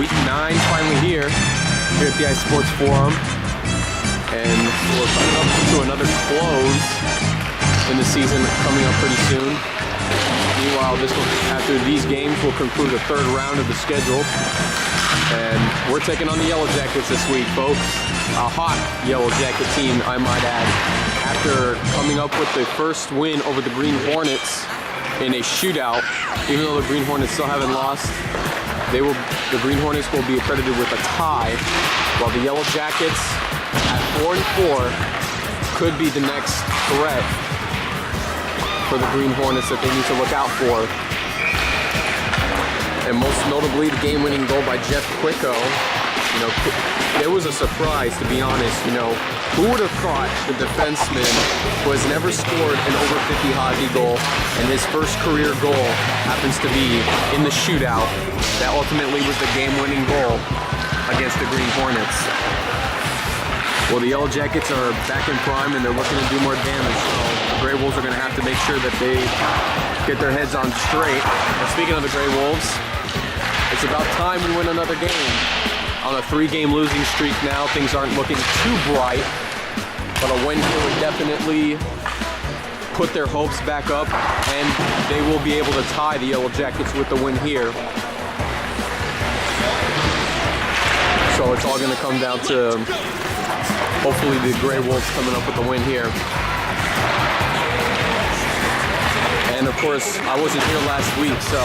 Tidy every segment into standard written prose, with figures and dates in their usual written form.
Week 9 finally here at the Ice Sports Forum. And we're coming up to another close in the season coming up pretty soon. Meanwhile, after these games, we'll conclude the third round of the schedule. And we're taking on the Yellow Jackets this week, folks. A hot Yellow Jacket team, I might add. After coming up with the first win over the Green Hornets in a shootout, even though the Green Hornets still haven't lost, the Green Hornets will be accredited with a tie, while the Yellow Jackets at 4-4 could be the next threat for the Green Hornets that they need to look out for. And most notably, the game-winning goal by Jeff Quicko. You know, it was a surprise, to be honest. You know, who would have thought the defenseman who has never scored an over 50 hockey goal and his first career goal happens to be in the shootout that ultimately was the game-winning goal against the Green Hornets. Well, the Yellow Jackets are back in prime and they're looking to do more damage, so the Grey Wolves are going to have to make sure that they get their heads on straight. And speaking of the Grey Wolves, it's about time we win another game. On a 3-game losing streak now, things aren't looking too bright, but a win here would definitely put their hopes back up, and they will be able to tie the Yellow Jackets with the win here. So it's all going to come down to hopefully the Grey Wolves coming up with a win here. And of course, I wasn't here last week, so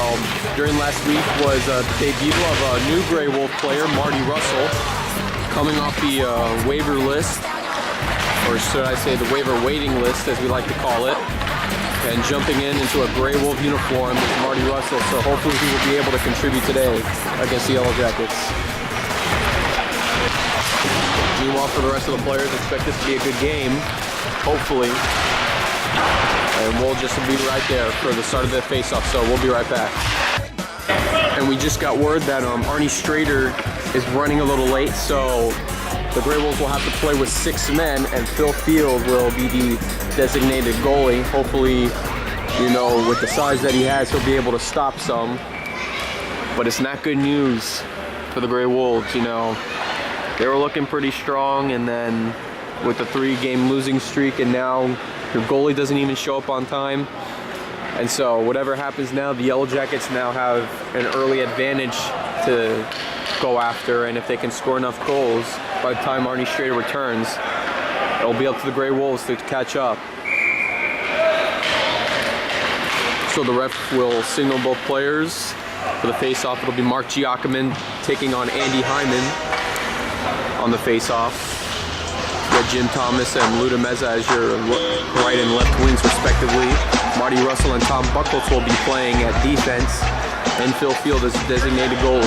during last week was the debut of a new Grey Wolf player, Marty Russell, coming off the waiver list, or should I say the waiver waiting list, as we like to call it, and jumping into a Grey Wolf uniform is Marty Russell, so hopefully he will be able to contribute today against the Yellow Jackets. Meanwhile, for the rest of the players, expect this to be a good game, hopefully. And we'll just be right there for the start of the face-off, so we'll be right back. And we just got word that Arnie Strader is running a little late, so the Grey Wolves will have to play with 6 men, and Phil Field will be the designated goalie. Hopefully, you know, with the size that he has, he'll be able to stop some. But it's not good news for the Grey Wolves, you know. They were looking pretty strong, and then with the 3-game losing streak, and now your goalie doesn't even show up on time. And so whatever happens now, the Yellow Jackets now have an early advantage to go after, and if they can score enough goals by the time Arnie Strader returns, it'll be up to the Grey Wolves to catch up. So the ref will signal both players for the face-off. It'll be Mark Giacomin taking on Andy Hyman on the face-off. With Jim Thomas and Luda Meza as your right and left wings respectively. Marty Russell and Tom Buckles will be playing at defense, and Phil Field as designated goalie.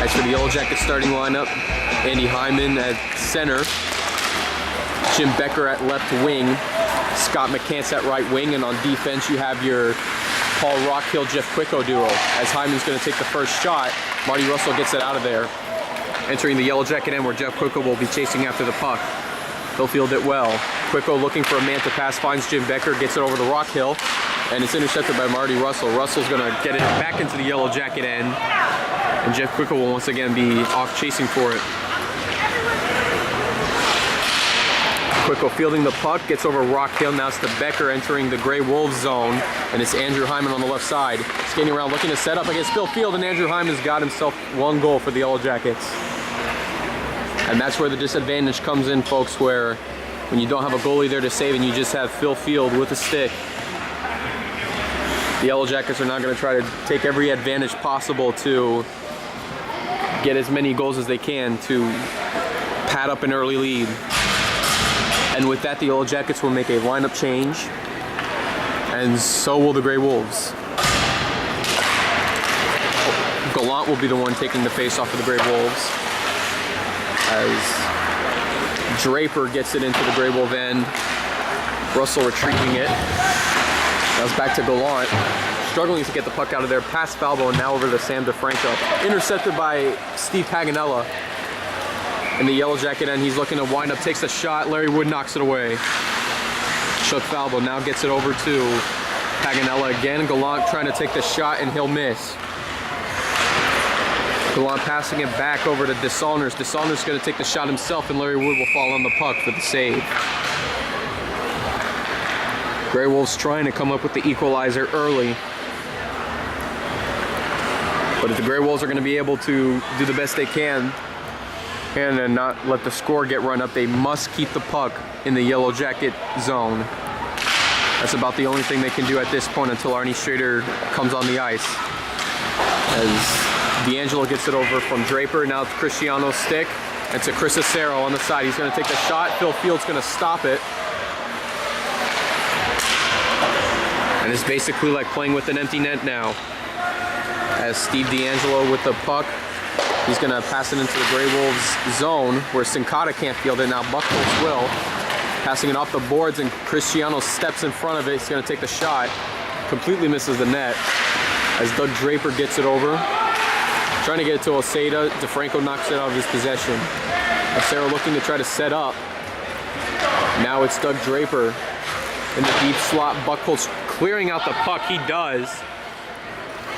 As for the Yellow Jackets starting lineup, Andy Hyman at center, Jim Becker at left wing, Scott McCants at right wing, and on defense you have your Paul Rockhill, Jeff Quicko duo. As Hyman's going to take the first shot, Marty Russell gets it out of there. Entering the Yellow Jacket end where Jeff Quicko will be chasing after the puck. He'll field it well. Quicko looking for a man to pass, finds Jim Becker, gets it over to Rockhill, and it's intercepted by Marty Russell. Russell's going to get it back into the Yellow Jacket end, and Jeff Quicko will once again be off chasing for it. Quicko fielding the puck, gets over Rockhill. Now it's to Becker entering the Grey Wolves zone, and it's Andrew Hyman on the left side. Skating around looking to set up against Phil Field, and Andrew Hyman's got himself 1 goal for the Yellow Jackets. And that's where the disadvantage comes in, folks, where when you don't have a goalie there to save and you just have Phil Field with a stick, the Yellow Jackets are not going to try to take every advantage possible to get as many goals as they can to pad up an early lead. And with that, the Yellow Jackets will make a lineup change, and so will the Grey Wolves. Gallant will be the one taking the face off of the Grey Wolves, as Draper gets it into the Grey Wolf end. Russell retrieving it. Now it's back to Gallant, struggling to get the puck out of there, past Falbo, and now over to Sam DeFranco. Intercepted by Steve Paganella. In the Yellow Jacket end, he's looking to wind up, takes a shot. Larry Wood knocks it away. Chuck Falbo now gets it over to Paganella again. Gallant trying to take the shot, and he'll miss. Gallant passing it back over to DeSaulniers. DeSaulniers going to take the shot himself, and Larry Wood will fall on the puck for the save. Grey Wolves trying to come up with the equalizer early. But if the Grey Wolves are going to be able to do the best they can and not let the score get run up, they must keep the puck in the Yellow Jacket zone. That's about the only thing they can do at this point until Arnie Strader comes on the ice. As D'Angelo gets it over from Draper, now it's Cristiano's stick. It's a Chris Acero on the side. He's going to take the shot. Phil Field's going to stop it. And it's basically like playing with an empty net now. As Steve D'Angelo with the puck, he's going to pass it into the Grey Wolves zone where Sincata can't field it. Now Buckholz will. Passing it off the boards, and Cristiano steps in front of it. He's going to take the shot. Completely misses the net. As Doug Draper gets it over. Trying to get it to Osada. DeFranco knocks it out of his possession. Acero looking to try to set up. Now it's Doug Draper in the deep slot. Buckholz clearing out the puck. He does.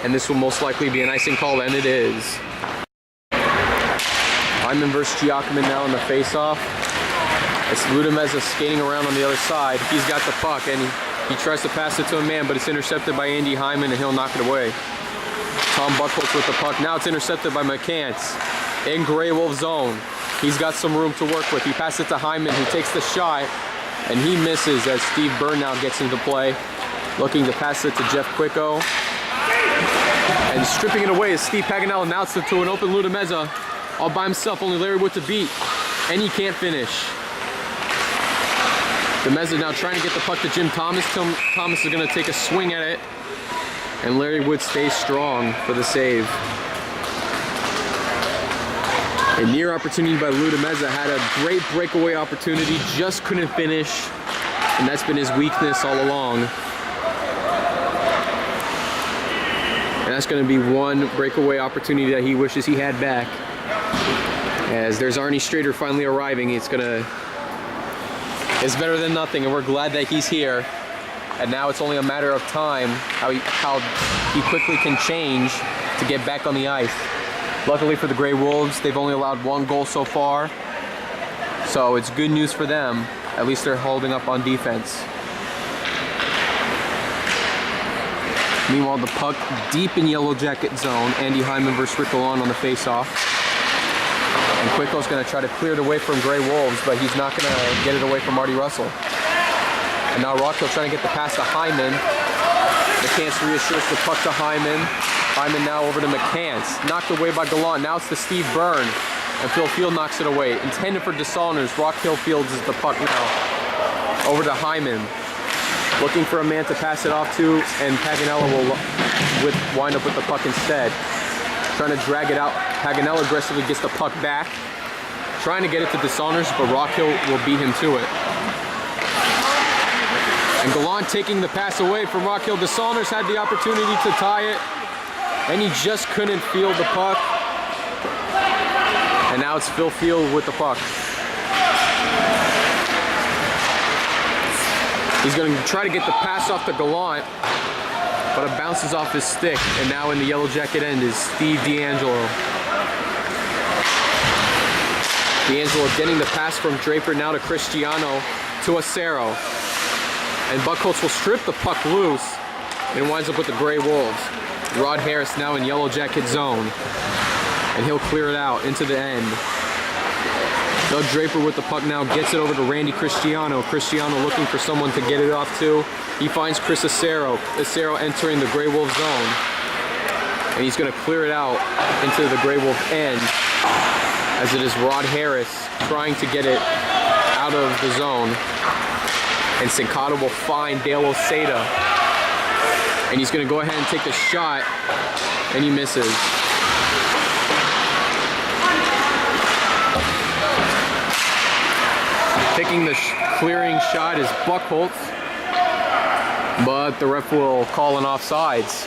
And this will most likely be an icing call, and it is. Hyman versus Giacomin now in the face-off. It's Ludameza skating around on the other side. He's got the puck, and he tries to pass it to a man, but it's intercepted by Andy Hyman, and he'll knock it away. Tom Buckholz with the puck. Now it's intercepted by McCants in Grey Wolf zone. He's got some room to work with. He passes it to Hyman, who takes the shot, and he misses as Steve Byrne now gets into play. Looking to pass it to Jeff Quicko. And stripping it away is Steve Paganella. Now it's to an open Ludameza. All by himself, only Larry Wood to beat. And he can't finish. Demeza now trying to get the puck to Jim Thomas. Tim Thomas is going to take a swing at it. And Larry Wood stays strong for the save. A near opportunity by Ludameza. Had a great breakaway opportunity. Just couldn't finish. And that's been his weakness all along. And that's going to be one breakaway opportunity that he wishes he had back. As there's Arnie Strader finally arriving, it's better than nothing, and we're glad that he's here. And now it's only a matter of time how he quickly can change to get back on the ice. Luckily for the Grey Wolves, they've only allowed one goal so far, so it's good news for them. At least they're holding up on defense. Meanwhile, the puck deep in Yellow Jacket zone. Andy Hyman versus Rick Gallant on the face-off. And Quicko's going to try to clear it away from Grey Wolves, but he's not going to get it away from Marty Russell. And now Rockhill trying to get the pass to Hyman. McCants reassures the puck to Hyman. Hyman now over to McCants. Knocked away by Gallant. Now it's to Steve Byrne. And Phil Field knocks it away. Intended for DeSaulniers. Rockhill fields is the puck now. Over to Hyman. Looking for a man to pass it off to, and Paganella will wind up with the puck instead. Trying to drag it out. Paganella aggressively gets the puck back. Trying to get it to DeSaulniers, but Rockhill will beat him to it. And Gallant taking the pass away from Rockhill. DeSaulniers had the opportunity to tie it, and he just couldn't field the puck. And now it's Phil Field with the puck. He's going to try to get the pass off to Gallant, but it bounces off his stick. And now in the Yellow Jacket end is Steve D'Angelo. D'Angelo getting the pass from Draper now to Cristiano to Acero. And Buckholz will strip the puck loose and winds up with the Grey Wolves. Rod Harris now in Yellow Jacket zone. And he'll clear it out into the end. Doug Draper with the puck now gets it over to Randy Cristiano. Cristiano looking for someone to get it off to. He finds Chris Acero. Acero entering the Grey Wolf zone. And he's going to clear it out into the Grey Wolf end. As it is Rod Harris trying to get it out of the zone. And Sincata will find Dale Osada. And he's going to go ahead and take the shot. And he misses. Taking the clearing shot is Buckholz, but the ref will call an offsides.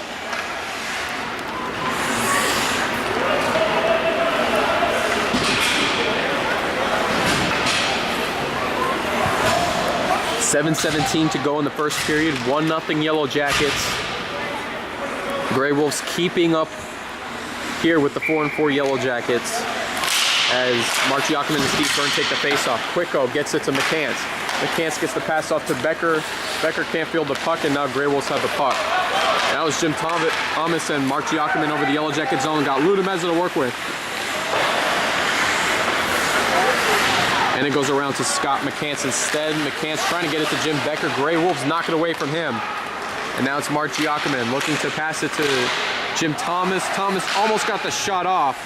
.7:17 to go in the first period. 1-0 Yellow Jackets. Grey Wolves keeping up here with the 4-4 Yellow Jackets as Mark Giacomin and Steve Byrne take the face-off. Quicko gets it to McCants. McCants gets the pass off to Becker. Becker can't field the puck, and now Grey Wolves have the puck. And that was Jim Thomas and Mark Giacomin over the Yellow Jacket zone. Got Lou DeMezza to work with. And it goes around to Scott McCants instead. McCants trying to get it to Jim Becker. Grey Wolves knock it away from him. And now it's Mark Giacomin looking to pass it to Jim Thomas. Thomas almost got the shot off.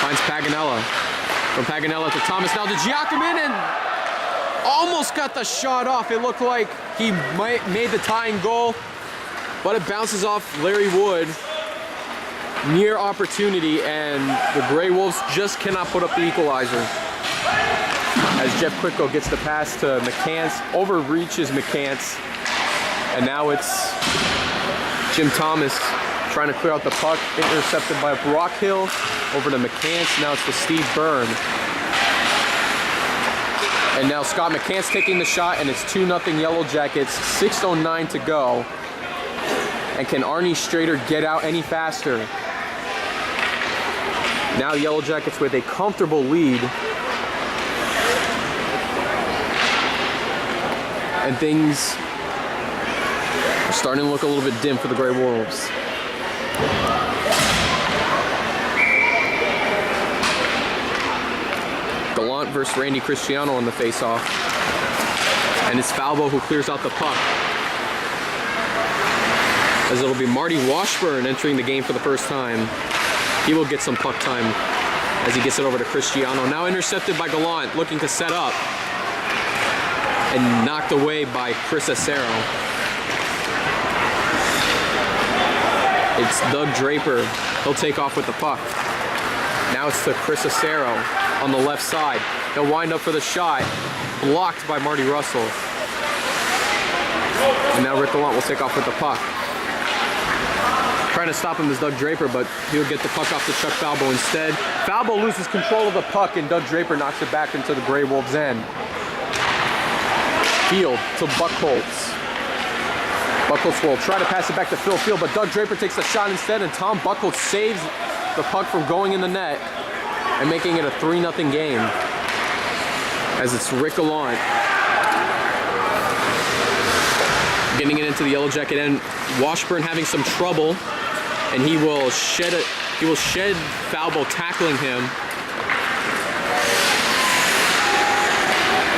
Finds Paganella. From Paganella to Thomas. Now to Giacomin and almost got the shot off. It looked like he made the tying goal, but it bounces off Larry Wood. Near opportunity, and the Grey Wolves just cannot put up the equalizer. As Jeff Quicko gets the pass to McCants, overreaches McCants, and now it's Jim Thomas trying to clear out the puck, intercepted by Brockhill, over to McCants, now it's to Steve Byrne. And now Scott McCants taking the shot, and it's 2-0 Yellow Jackets, 6:09 to go. And can Arnie Strader get out any faster? Now Yellow Jackets with a comfortable lead. And things are starting to look a little bit dim for the Grey Wolves. Gallant versus Randy Cristiano on the face-off. And it's Falbo who clears out the puck. As it'll be Marty Washburn entering the game for the first time. He will get some puck time as he gets it over to Cristiano. Now intercepted by Gallant, looking to set up. And knocked away by Chris Acero. It's Doug Draper. He'll take off with the puck. Now it's to Chris Acero on the left side. He'll wind up for the shot. Blocked by Marty Russell. And now Rick Gallant will take off with the puck. Trying to stop him is Doug Draper, but he'll get the puck off to Chuck Falbo instead. Falbo loses control of the puck, and Doug Draper knocks it back into the Grey Wolves' end. Field to Buckholz. Buckholz will try to pass it back to Phil Field, but Doug Draper takes the shot instead, and Tom Buckholz saves the puck from going in the net and making it a 3-0 game. As it's Rick Gallant getting it into the Yellow Jacket end. Washburn having some trouble, and he will shed Falbo tackling him.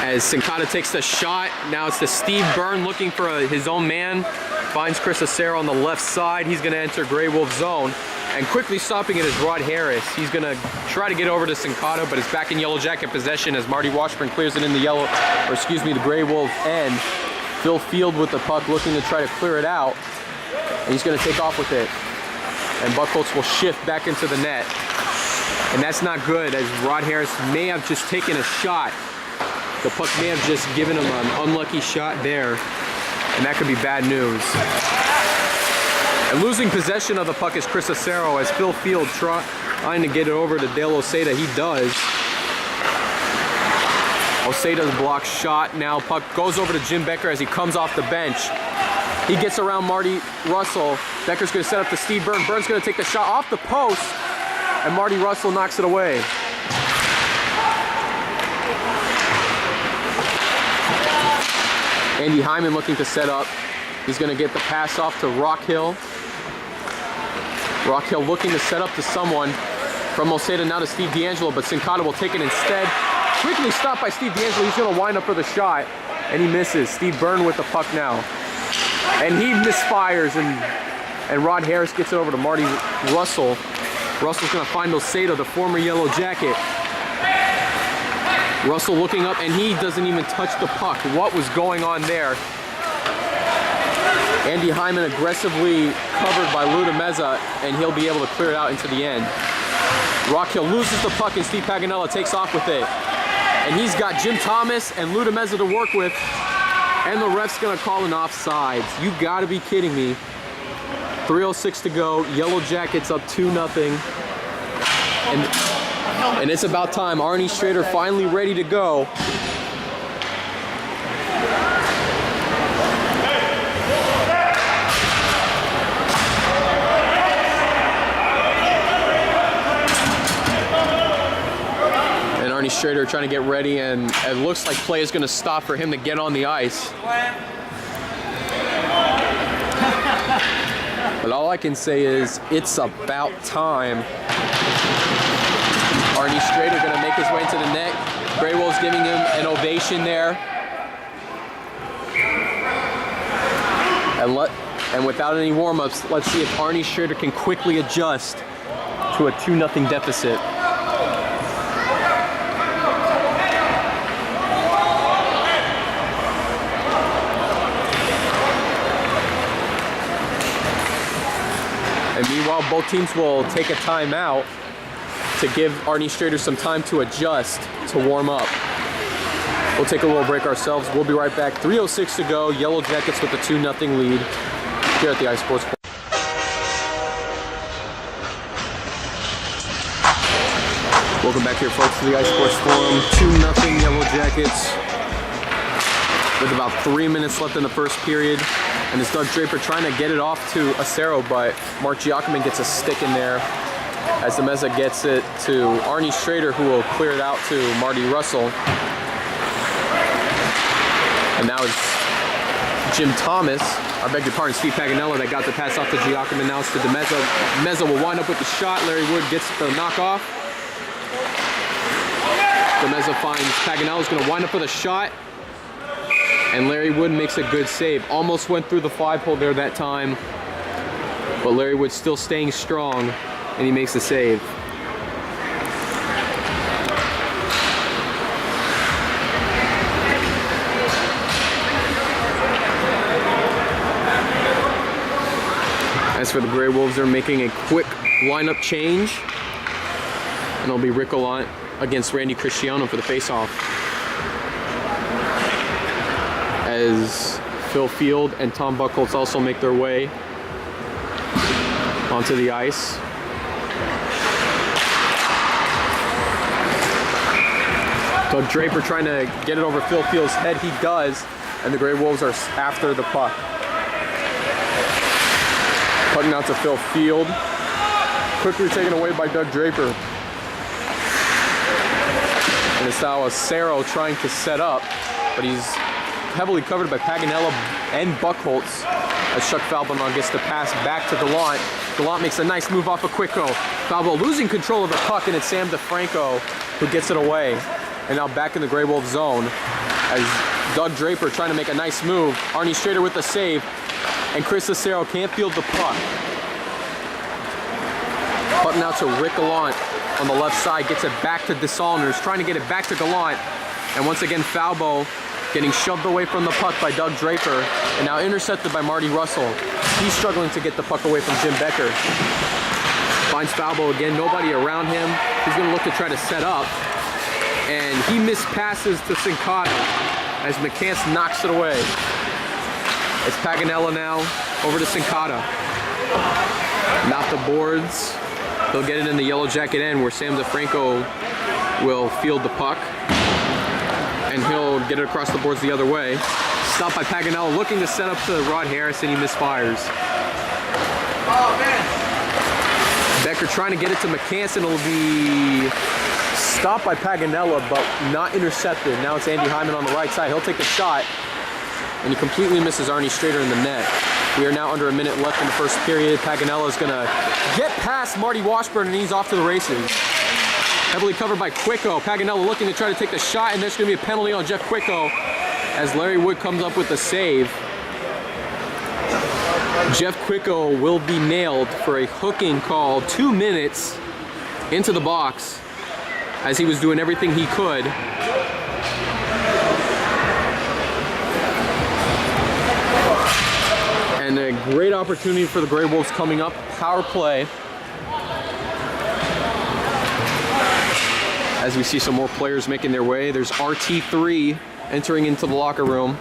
As Sincata takes the shot, now it's to Steve Byrne looking for his own man. Finds Chris Acero on the left side. He's going to enter Grey Wolf zone. And quickly stopping it is Rod Harris. He's going to try to get over to Sincata, but it's back in Yellow Jacket possession as Marty Washburn clears it in the Grey Wolf end. Phil Field with the puck looking to try to clear it out. And he's going to take off with it. And Buckholz will shift back into the net. And that's not good, as Rod Harris may have just taken a shot. The puck may have just given him an unlucky shot there. And that could be bad news. And losing possession of the puck is Chris Acero as Phil Field trying to get it over to Dale Oseda. He does. Oseda's blocked shot. Now puck goes over to Jim Becker as he comes off the bench. He gets around Marty Russell. Becker's going to set up to Steve Byrne. Byrne's going to take the shot off the post, and Marty Russell knocks it away. Andy Hyman looking to set up. He's going to get the pass off to Rockhill. Rockhill looking to set up to someone. From Oseda now to Steve D'Angelo, but Sincata will take it instead. Quickly stopped by Steve D'Angelo. He's going to wind up for the shot, and he misses. Steve Byrne with the puck now. And he misfires, and Rod Harris gets it over to Marty Russell. Russell's going to find Oseda, the former Yellow Jacket. Russell looking up, and he doesn't even touch the puck. What was going on there? Andy Hyman aggressively covered by Lou DeMezza, and he'll be able to clear it out into the end. Rockhill loses the puck, and Steve Paganella takes off with it. And he's got Jim Thomas and Lou DeMezza to work with, and the ref's going to call an offsides. You got to be kidding me. 3:06 to go. Yellow Jackets up 2-0. And it's about time. Arnie Strader finally ready to go. Arnie Strader trying to get ready, and it looks like play is going to stop for him to get on the ice. But all I can say is it's about time. Arnie Strader going to make his way into the net. Grey Wolves giving him an ovation there. And without any warm-ups, let's see if Arnie Strader can quickly adjust to a 2-0 deficit. And meanwhile, both teams will take a timeout to give Arnie Strader some time to adjust, to warm up. We'll take a little break ourselves. We'll be right back. 3:06 to go. Yellow Jackets with a 2-0 lead here at the iSports. Welcome back here, folks, to the iSports Forum. 2-0 Yellow Jackets with about 3 minutes left in the first period. And it's Doug Draper trying to get it off to Acero, but Mark Giacomin gets a stick in there as the Meza gets it to Arnie Strader, who will clear it out to Marty Russell. And now it's Jim Thomas, I beg your pardon, Steve Paganella, that got the pass off to Giacomin. Now it's to Meza. Meza will wind up with the shot. Larry Wood gets the knockoff. Meza finds Paganella's going to wind up with a shot. And Larry Wood makes a good save. Almost went through the 5-hole there that time. But Larry Wood still staying strong, and he makes the save. As for the Grey Wolves, they're making a quick lineup change. And it'll be Rick Gallant against Randy Cristiano for the faceoff. As Phil Field and Tom Buchholz also make their way onto the ice. Doug Draper trying to get it over Phil Field's head. He does, and the Grey Wolves are after the puck. Putting out to Phil Field. Quickly taken away by Doug Draper. And it's now Acero trying to set up, but he's heavily covered by Paganella and Buchholz as Chuck Falbonon gets the pass back to Gallant. Gallant makes a nice move off of Quicko. Falbo losing control of the puck, and it's Sam DeFranco who gets it away. And now back in the Grey Wolf zone as Doug Draper trying to make a nice move. Arnie Strader with the save, and Chris Acero can't field the puck. Putting out to Rick Gallant on the left side, gets it back to DeSaulniers, trying to get it back to Gallant. And once again, Falbo getting shoved away from the puck by Doug Draper, and now intercepted by Marty Russell. He's struggling to get the puck away from Jim Becker. Finds Falbo again, nobody around him. He's gonna look to try to set up, and he mispasses to Sincata as McCants knocks it away. It's Paganella now, over to Sincata. Not the boards. He'll get it in the Yellow Jacket end where Sam DeFranco will field the puck. And he'll get it across the boards the other way. Stopped by Paganella, looking to set up to Rod Harris, and he misfires. Oh, man. Becker trying to get it to McCanson. It'll be stopped by Paganella, but not intercepted. Now it's Andy Hyman on the right side. He'll take the shot, and he completely misses Arnie Strader in the net. We are now under a minute left in the first period. Paganella is going to get past Marty Washburn, and he's off to the races. Heavily covered by Quicko. Paganella looking to try to take the shot, and there's going to be a penalty on Jeff Quicko as Larry Wood comes up with the save. Jeff Quicko will be nailed for a hooking call 2 minutes into the box as he was doing everything he could. And a great opportunity for the Grey Wolves coming up. Power play. As we see some more players making their way. There's RT3 entering into the locker room,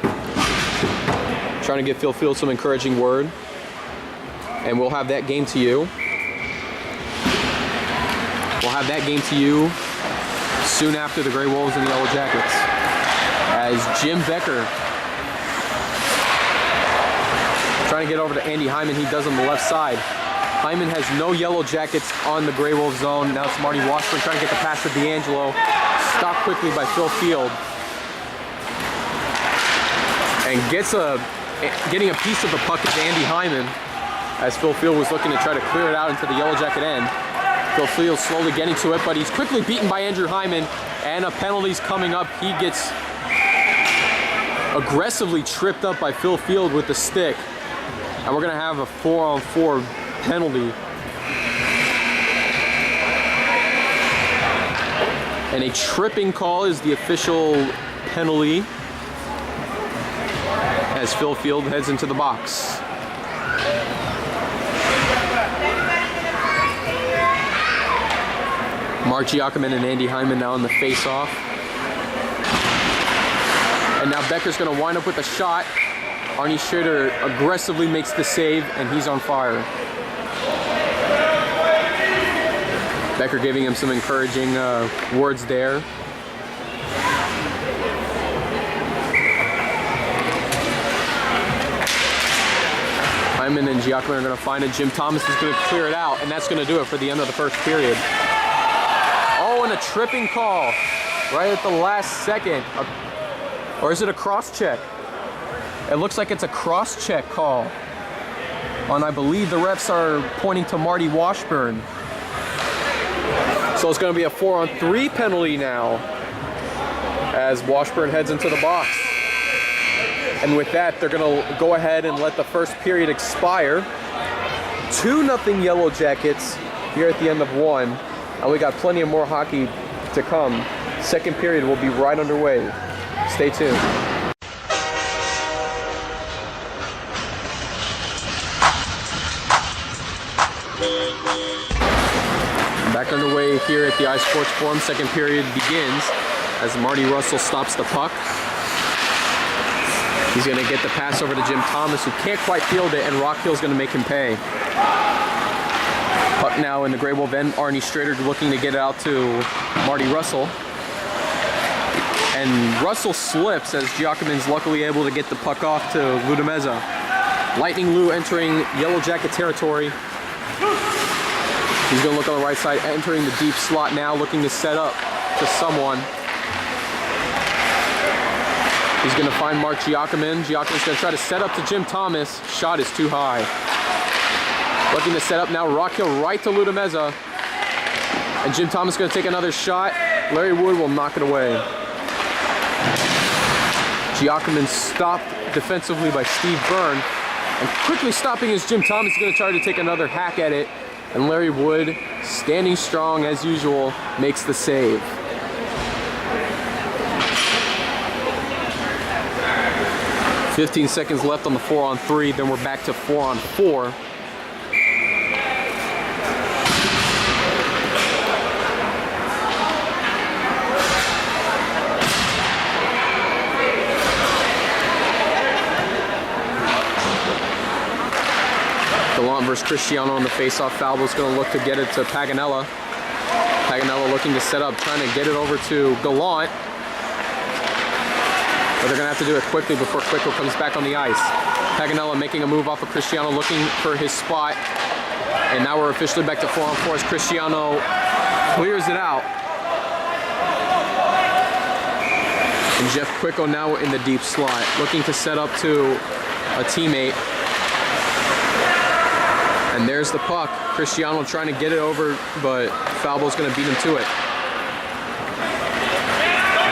trying to give Phil Field some encouraging word. And we'll have that game to you. We'll have that game to you soon after the Grey Wolves and the Yellow Jackets. As Jim Becker trying to get over to Andy Hyman, he does on the left side. Hyman has no Yellow Jackets on the Grey Wolf zone. Now it's Marty Washburn trying to get the pass to D'Angelo. stopped quickly by Phil Field. And getting a piece of the puck is Andy Hyman, as Phil Field was looking to try to clear it out into the Yellow Jacket end. Phil Field slowly getting to it, but he's quickly beaten by Andrew Hyman, and a penalty's coming up. He gets aggressively tripped up by Phil Field with the stick, and we're gonna have a 4-on-4 penalty. And a tripping call is the official penalty as Phil Field heads into the box. Mark Giacomin and Andy Hyman now in the face-off. And now Becker's going to wind up with a shot. Arnie Schrader aggressively makes the save, and he's on fire. Becker giving him some encouraging words there. Hyman and Giacomin are going to find it. Jim Thomas is going to clear it out, and that's going to do it for the end of the first period. Oh, and a tripping call right at the last second. Or is it a cross-check? It looks like it's a cross-check call. And I believe the refs are pointing to Marty Washburn. So it's going to be a 4-on-3 penalty now as Washburn heads into the box. And with that, they're going to go ahead and let the first period expire. 2-0 Yellow Jackets here at the end of one. And we got plenty of more hockey to come. Second period will be right underway. Stay tuned. Back underway here at the iSports Forum. Second period begins as Marty Russell stops the puck. He's going to get the pass over to Jim Thomas, who can't quite field it, and Rock Hill's going to make him pay. Puck now in the Grey Wolf end. Arnie Schrader looking to get it out to Marty Russell. And Russell slips as Giacomin's luckily able to get the puck off to Lou DeMeza. Lightning Lou entering Yellow Jacket territory. He's going to look on the right side, entering the deep slot now, looking to set up to someone. He's going to find Mark Giacomin. Giacomin's going to try to set up to Jim Thomas. Shot is too high. Looking to set up now, Rock Hill right to Lou DeMeza. And Jim Thomas going to take another shot. Larry Wood will knock it away. Giacomin stopped defensively by Steve Byrne. And quickly stopping is Jim Thomas is going to try to take another hack at it. And Larry Wood, standing strong as usual, makes the save. "15 seconds left on the 4-on-3, then we're back to 4-on-4. Gallant versus Cristiano on the face-off. Falbo's going to look to get it to Paganella. Paganella looking to set up, trying to get it over to Gallant. But they're going to have to do it quickly before Quicko comes back on the ice. Paganella making a move off of Cristiano, looking for his spot. And now we're officially back to 4-on-4 as Cristiano clears it out. And Jeff Quicko now in the deep slot, looking to set up to a teammate. And there's the puck. Cristiano trying to get it over, but Falbo's going to beat him to it.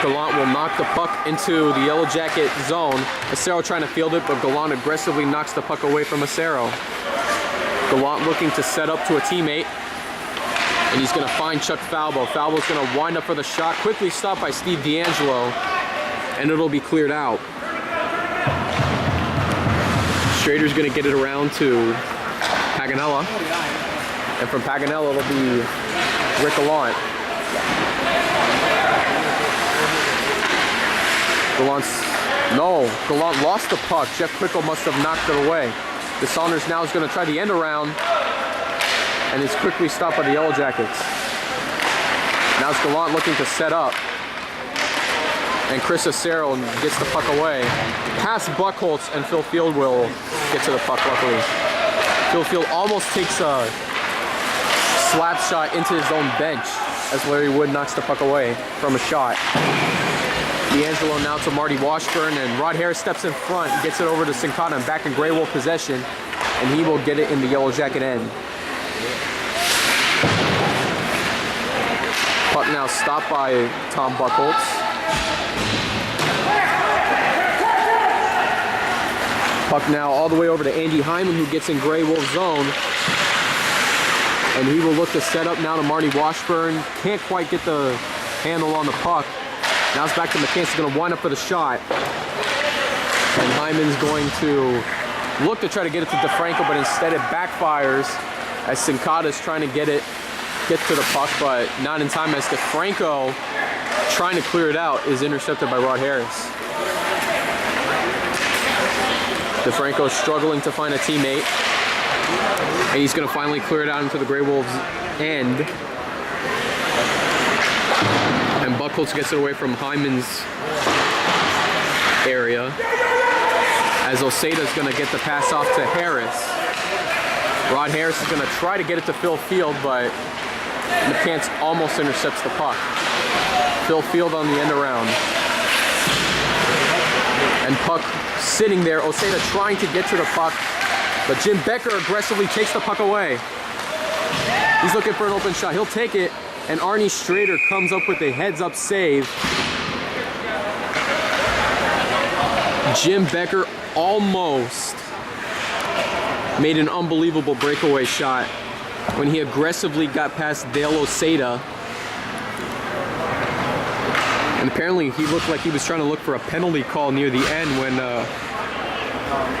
Gallant will knock the puck into the Yellow Jacket zone. Acero trying to field it, but Gallant aggressively knocks the puck away from Acero. Gallant looking to set up to a teammate. And he's going to find Chuck Falbo. Falbo's going to wind up for the shot. Quickly stopped by Steve D'Angelo. And it'll be cleared out. Schrader's going to get it around to Paganella. And from Paganella, it'll be Rick Gallant. Gallant lost the puck. Jeff Quicko must have knocked it away. Dishonors now is going to try the end around, and it's quickly stopped by the Yellow Jackets. Now it's Gallant looking to set up, and Chris Acero gets the puck away. Past Buckholtz, and Phil Field will get to the puck, luckily. Phil Field almost takes a slap shot into his own bench. as Larry Wood knocks the puck away from a shot. D'Angelo now to Marty Washburn, and Rod Harris steps in front, gets it over to Sincata and back in Grey Wolf possession, and he will get it in the Yellow Jacket end. Puck now stopped by Tom Buchholz. Puck now all the way over to Andy Hyman, who gets in Grey Wolf zone. And he will look to set up now to Marty Washburn. Can't quite get the handle on the puck. Now it's back to McCants. He's going to wind up for the shot. And Hyman's going to look to try to get it to DeFranco, but instead it backfires as Sincata's trying to get to the puck, but not in time as DeFranco, trying to clear it out, is intercepted by Rod Harris. DeFranco struggling to find a teammate. And he's going to finally clear it out into the Grey Wolves' end. And Buchholz gets it away from Hyman's area. As Oseda's going to get the pass off to Harris. Rod Harris is going to try to get it to Phil Field, but McCants almost intercepts the puck. Phil Field on the end around. And puck sitting there. Oseda trying to get to the puck. But Jim Becker aggressively takes the puck away. He's looking for an open shot. He'll take it, and Arnie Strader comes up with a heads-up save. Jim Becker almost made an unbelievable breakaway shot when he aggressively got past Dale Oseda. And apparently he looked like he was trying to look for a penalty call near the end when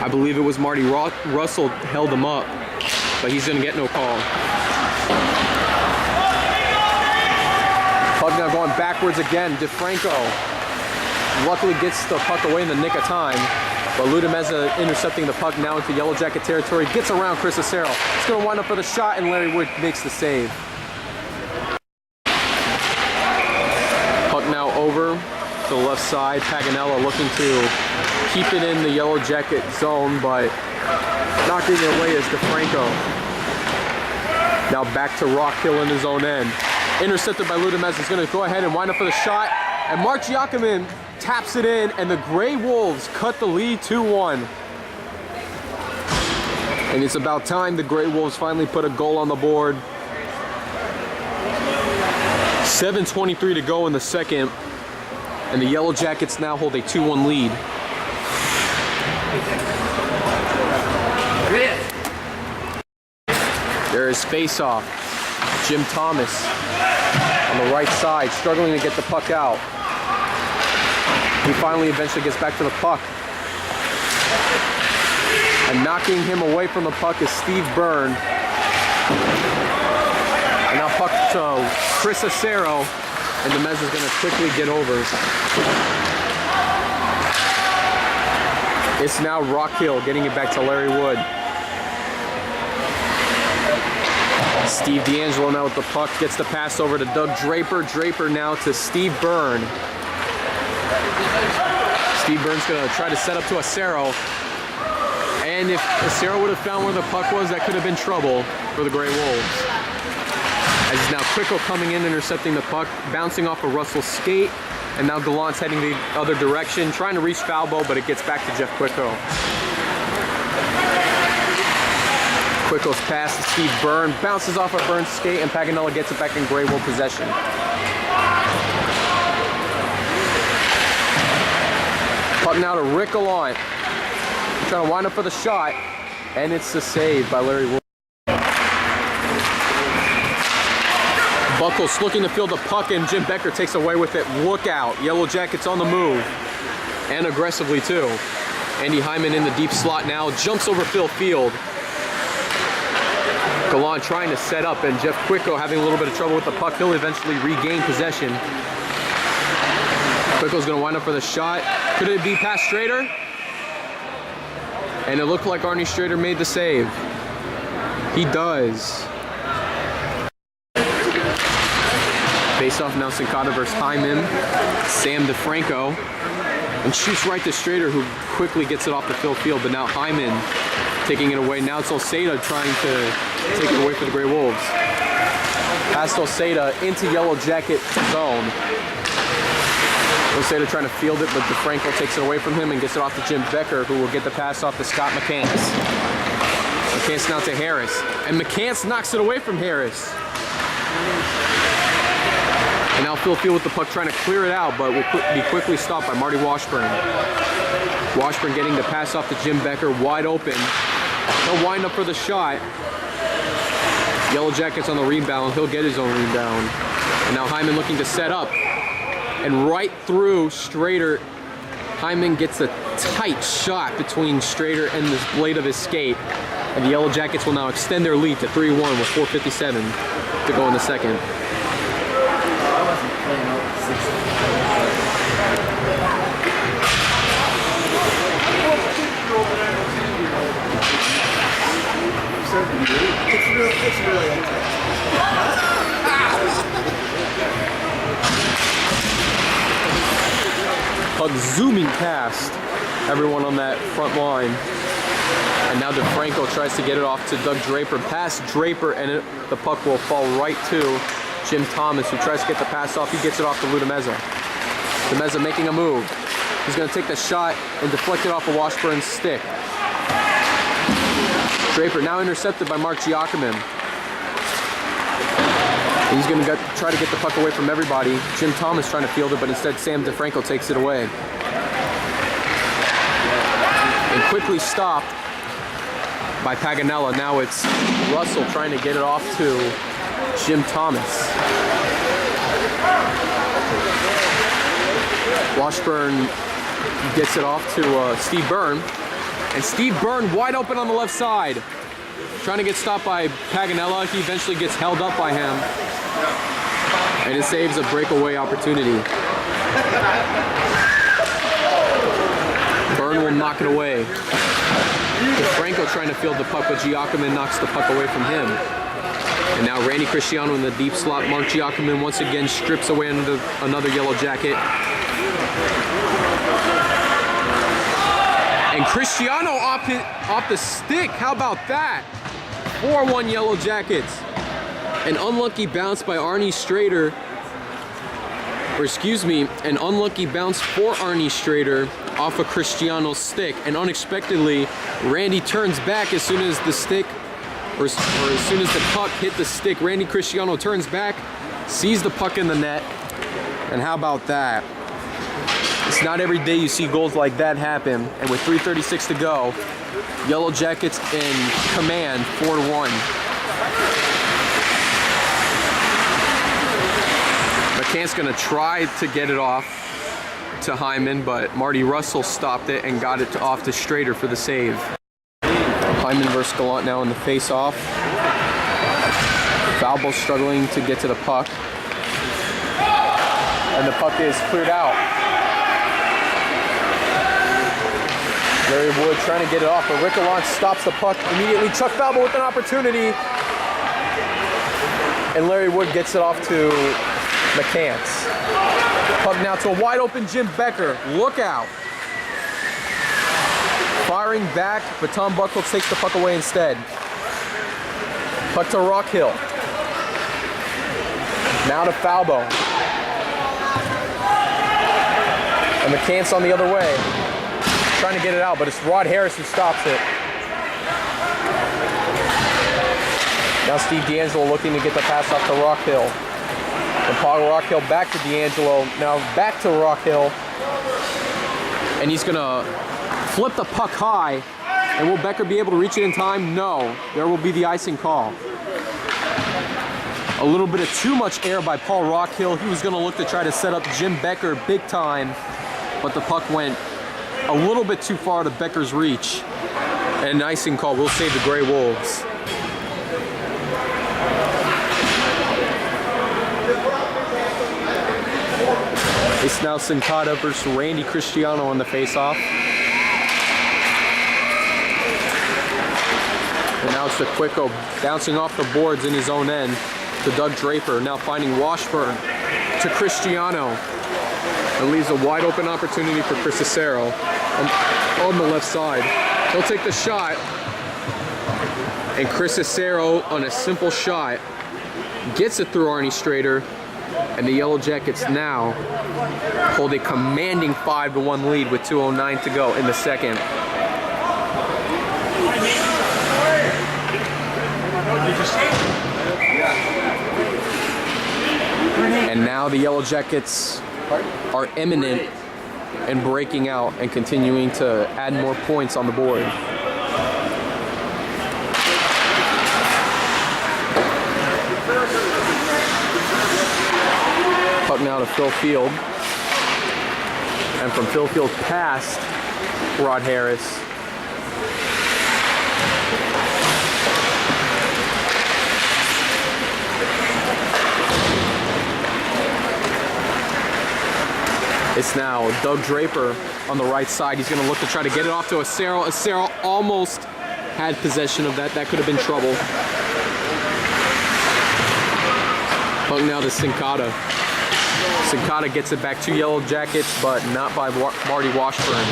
I believe it was Marty Russell held him up, but he's going to get no call. Puck now going backwards again. DeFranco luckily gets the puck away in the nick of time, but Ludameza intercepting the puck now into Yellow Jacket territory, gets around Chris Acero. It's going to wind up for the shot, and Larry Wood makes the save. Puck now over to the left side. Paganella looking to keep it in the Yellow Jacket zone, but knocking it away is DeFranco. Now back to Rockhill in his own end. Intercepted by Ludamez. He's going to go ahead and wind up for the shot. And Mark Giacomin taps it in, and the Grey Wolves cut the lead 2-1. And it's about time the Grey Wolves finally put a goal on the board. 7:23 to go in the second. And the Yellow Jackets now hold a 2-1 lead. There is face-off. Jim Thomas on the right side, struggling to get the puck out. He finally eventually gets back to the puck. And knocking him away from the puck is Steve Byrne. And now puck to Chris Acero, and Demez is going to quickly get over. It's now Rockhill getting it back to Larry Wood. Steve D'Angelo now with the puck, gets the pass over to Doug Draper. Draper now to Steve Byrne. Steve Byrne's going to try to set up to Acero. And if Acero would have found where the puck was, that could have been trouble for the Grey Wolves. As it's now Quicko coming in, intercepting the puck, bouncing off of Russell's skate. And now Gallant's heading the other direction, trying to reach Falbo, but it gets back to Jeff Quicko. Quicko's pass to Steve Byrne, bounces off of Byrne's skate, and Paganella gets it back in Grey Wolf possession. Puck now to Rick Gallant, trying to wind up for the shot, and it's the save by Larry Wood. Buchholz looking to field the puck, and Jim Becker takes away with it. Look out, Yellow Jackets on the move, and aggressively too. Andy Hyman in the deep slot now, jumps over Phil Field. Gallant trying to set up, and Jeff Quicko having a little bit of trouble with the puck. He'll eventually regain possession. Quicko's going to wind up for the shot. Could it be past Strader? And it looked like Arnie Strader made the save. He does. Face off now, Sincata versus Hyman. Sam DeFranco. And shoots right to Strader, who quickly gets it off the Phil Field, but now Hyman taking it away. Now it's Oseda trying to take it away for the Grey Wolves. Past Oseda into Yellow Jacket zone. Oseda trying to field it, but DeFranco takes it away from him and gets it off to Jim Becker, who will get the pass off to Scott McCants. McCants now to Harris. And McCants knocks it away from Harris. And now Phil Field with the puck trying to clear it out, but will be quickly stopped by Marty Washburn. Washburn getting the pass off to Jim Becker, wide open. He'll wind up for the shot. Yellow Jackets on the rebound. He'll get his own rebound. And now Hyman looking to set up. And right through Strader, Hyman gets a tight shot between Strader and this blade of his skate. And the Yellow Jackets will now extend their lead to 3-1 with 4:57 to go in the second. It's really Puck zooming past everyone on that front line. And now DeFranco tries to get it off to Doug Draper. Past Draper, and the puck will fall right to Jim Thomas, who tries to get the pass off. He gets it off to Lou DeMezza. DeMezza making a move. He's going to take the shot and deflect it off of Washburn's stick. Draper now intercepted by Mark Giacomin. He's going to try to get the puck away from everybody. Jim Thomas trying to field it, but instead Sam DeFranco takes it away. And quickly stopped by Paganella. Now it's Russell trying to get it off to Jim Thomas. Washburn gets it off to Steve Byrne. And Steve Byrne wide open on the left side. Trying to get stopped by Paganella. He eventually gets held up by him. And it saves a breakaway opportunity. Byrne will knock it away. DeFranco trying to field the puck, but Giacomin knocks the puck away from him. And now Randy Cristiano in the deep slot. Mark Giacomin once again strips away another Yellow Jacket. And Cristiano off the stick. How about that? 4-1 Yellow Jackets. An unlucky bounce by Arnie Strader. Or excuse me, an unlucky bounce for Arnie Strader off of Cristiano's stick. And unexpectedly, Randy turns back as soon as the stick, or as soon as the puck hit the stick. Randy Cristiano turns back, sees the puck in the net. And how about that? It's not every day you see goals like that happen. And with 3:36 to go, Yellow Jackets in command, 4-1. McCann's gonna try to get it off to Hyman, but Marty Russell stopped it and got it off to Strader for the save. Hyman versus Gallant now in the face-off. Falbo struggling to get to the puck. And the puck is cleared out. Larry Wood trying to get it off, but Rick Gallant stops the puck immediately. Chuck Falbo with an opportunity. And Larry Wood gets it off to McCants. Puck now to a wide open Jim Becker. Look out. Firing back, but Tom Buckles takes the puck away instead. Puck to Rockhill. Now to Falbo. And McCants on the other way. Trying to get it out, but it's Rod Harris who stops it. Now Steve D'Angelo looking to get the pass off to Rockhill. And Paul Rockhill back to D'Angelo. Now back to Rockhill. And he's gonna flip the puck high. And will Becker be able to reach it in time? No. There will be the icing call. A little bit of too much air by Paul Rockhill. He was gonna look to try to set up Jim Becker big time, but the puck went a little bit too far to Becker's reach. And an icing call will save the Grey Wolves. It's now Sincata versus Randy Cristiano on the face-off. And now it's the Quicko bouncing off the boards in his own end to Doug Draper. Now finding Washburn to Cristiano. It leaves a wide open opportunity for Chris Acero on the left side. He'll take the shot. And Chris Acero on a simple shot gets it through Arnie Strader, and the Yellow Jackets now hold a commanding 5-1 lead with 2:09 to go in the second. And now the Yellow Jackets are imminent and breaking out and continuing to add more points on the board. Puck now to Phil Field. And from Phil Field past Rod Harris. It's now Doug Draper on the right side. He's going to look to try to get it off to Acero. Acero almost had possession of that. That could have been trouble. Puck now to Sincata. Sincata gets it back to Yellow Jackets, but not by Marty Washburn.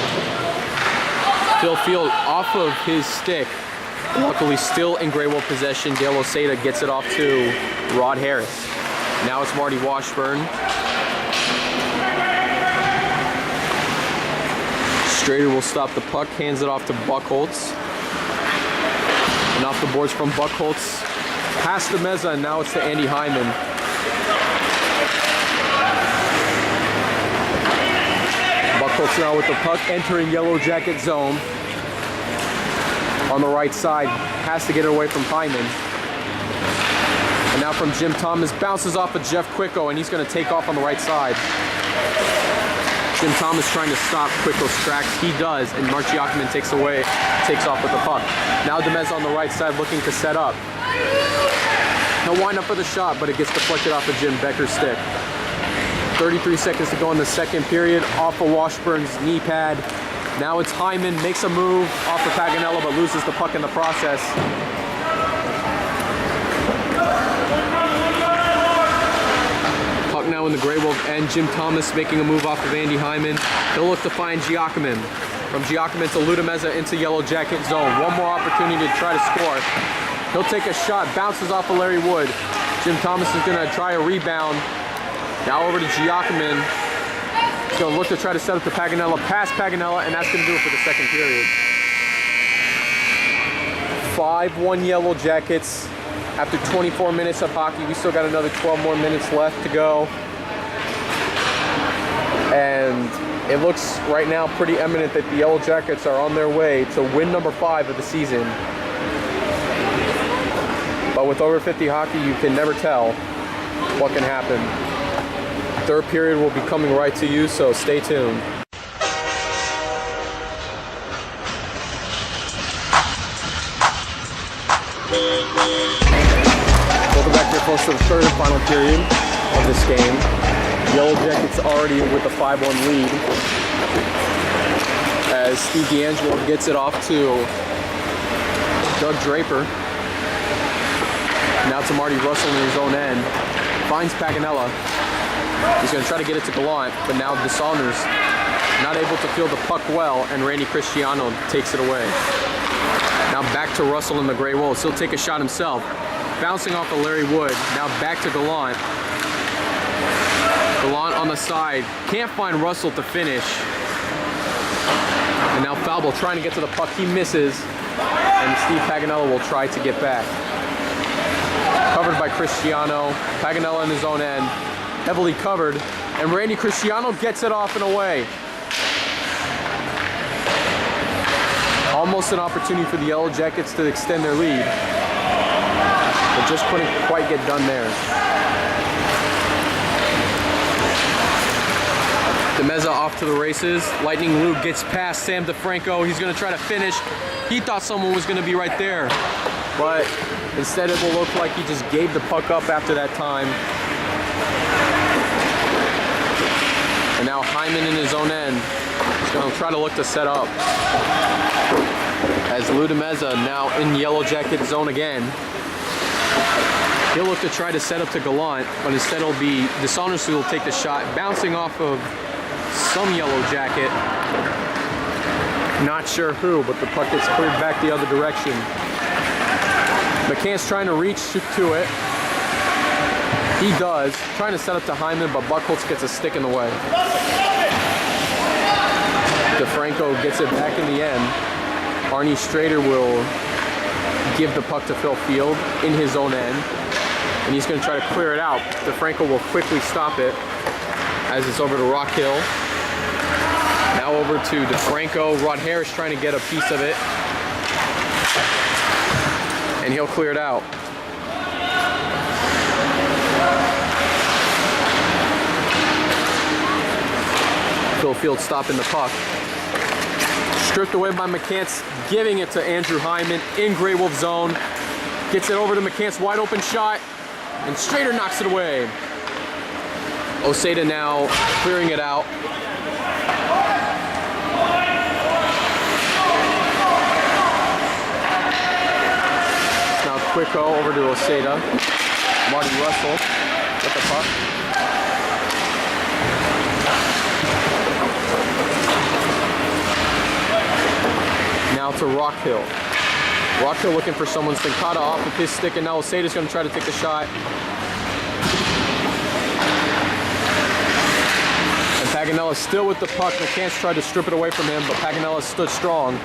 Phil Field off of his stick. Luckily still in Grey Wolf possession. Dale Osada gets it off to Rod Harris. Now it's Marty Washburn. Strader will stop the puck, hands it off to Buckholz. And off the boards from Buckholz. Past the Meza, and now it's to Andy Hyman. Buckholz now with the puck, entering Yellow Jacket zone. On the right side, has to get it away from Hyman. And now from Jim Thomas, bounces off of Jeff Quicko, and he's going to take off on the right side. Jim Thomas trying to stop Quicko's tracks. He does, and Mark Giacomin takes off with the puck. Now Demez on the right side looking to set up. He'll wind up for the shot, but it gets deflected off of Jim Becker's stick. 33 seconds to go in the second period. Off of Washburn's knee pad. Now it's Hyman, makes a move off of Paganella, but loses the puck in the process. Puck now in the Grey Wolf, and Jim Thomas making a move off of Andy Hyman. He'll look to find Giacomin. From Giacomin to Ludameza into Yellow Jacket zone. One more opportunity to try to score. He'll take a shot, bounces off of Larry Wood. Jim Thomas is going to try a rebound. Now over to Giacomin. He's going to look to try to set up to Paganella, past Paganella, and that's going to do it for the second period. 5-1 Yellow Jackets. After 24 minutes of hockey, we still got another 12 more minutes left to go. And it looks right now pretty eminent that the Yellow Jackets are on their way to win number 5 of the season. But with over 50 hockey, you can never tell what can happen. Third period will be coming right to you, so stay tuned. Welcome back here close to the third and final period of this game. Yellow Jackets already with a 5-1 lead as Steve D'Angelo gets it off to Doug Draper. Now to Marty Russell in his own end. Finds Paganella. He's going to try to get it to Gallant, but now DeSaunders not able to field the puck well, and Randy Cristiano takes it away. Now back to Russell in the Grey Wolves. He'll take a shot himself. Bouncing off of Larry Wood. Now back to Gallant. Gallant on the side. Can't find Russell to finish. And now Falbo trying to get to the puck. He misses. And Steve Paganella will try to get back. Covered by Cristiano. Paganella in his own end. Heavily covered. And Randy Cristiano gets it off and away. Almost an opportunity for the Yellow Jackets to extend their lead. But just couldn't quite get done there. Demeza off to the races. Lightning Lou gets past Sam DeFranco. He's going to try to finish. He thought someone was going to be right there. But instead it will look like he just gave the puck up after that time. And now Hyman in his own end. He's going to try to look to set up. As Ludameza now in Yellow Jacket zone again. He'll look to try to set up to Gallant, but instead it'll be DeSaunders who will take the shot, bouncing off of some Yellow Jacket. Not sure who, but the puck gets cleared back the other direction. McCann's trying to reach to it. He does, trying to set up to Hyman, but Buckholz gets a stick in the way. DeFranco gets it back in the end. Arnie Strader will give the puck to Phil Field in his own end, and he's going to try to clear it out. DeFranco will quickly stop it as it's over to Rockhill. Now over to DeFranco. Rod Harris trying to get a piece of it, and he'll clear it out. Phil Field stopping the puck. Stripped away by McCants, giving it to Andrew Hyman in Grey Wolf zone. Gets it over to McCants, wide open shot, and Strader knocks it away. Oseda now clearing it out. Now Quicko over to Oseda. Marty Russell with the puck. Now to Rockhill. Rockhill looking for someone. Stinkata off of his stick, and now Oseda's going to try to take the shot. And Paganella still with the puck. McCants tried to strip it away from him, but Paganella stood strong.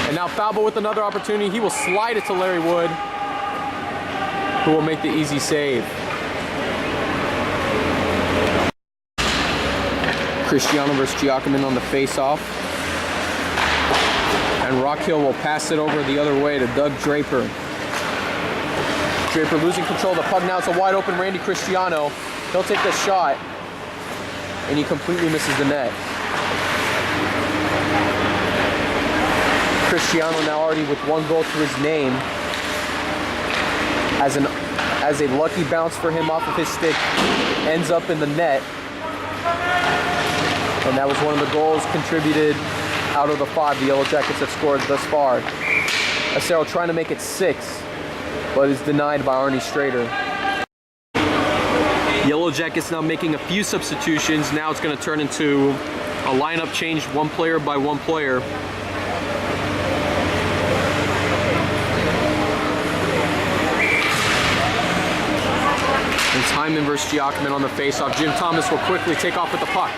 And now Falbo with another opportunity. He will slide it to Larry Wood, who will make the easy save. Cristiano versus Giacomin on the face-off. And Rockhill will pass it over the other way to Doug Draper. Draper losing control of the puck. Now it's a wide open Randy Cristiano. He'll take the shot, and he completely misses the net. Cristiano now already with one goal to his name. As a lucky bounce for him off of his stick, ends up in the net. And that was one of the goals contributed out of the 5 the Yellow Jackets have scored thus far. Acero trying to make it 6, but is denied by Arnie Strader. Yellow Jackets now making a few substitutions. Now it's going to turn into a lineup change, one player by one player. It's Hyman versus Giacomin on the face-off. Jim Thomas will quickly take off with the puck.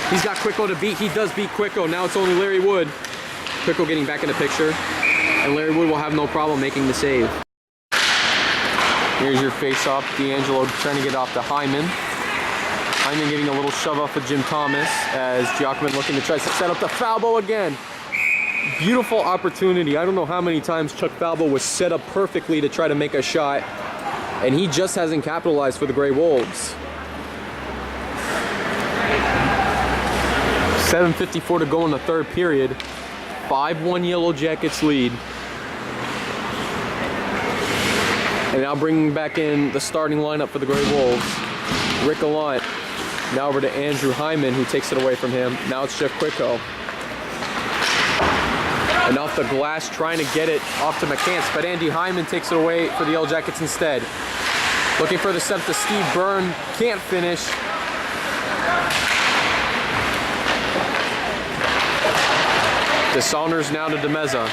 He's got Quicko to beat. He does beat Quicko. Now it's only Larry Wood. Quicko getting back in the picture. And Larry Wood will have no problem making the save. Here's your face-off. D'Angelo trying to get off to Hyman. Hyman getting a little shove off of Jim Thomas as Giacomin looking to try to set up the Falbo again. Beautiful opportunity. I don't know how many times Chuck Falbo was set up perfectly to try to make a shot, and he just hasn't capitalized for the Grey Wolves. 7:54 to go in the third period. 5-1 Yellow Jackets lead. And now bringing back in the starting lineup for the Grey Wolves. Rick Gallant. Now over to Andrew Hyman, who takes it away from him. Now it's Jeff Quicko. And off the glass, trying to get it off to McCants, but Andy Hyman takes it away for the Yellow Jackets instead. Looking for the set to Steve Byrne. Can't finish. DeSaunders now to DeMeza.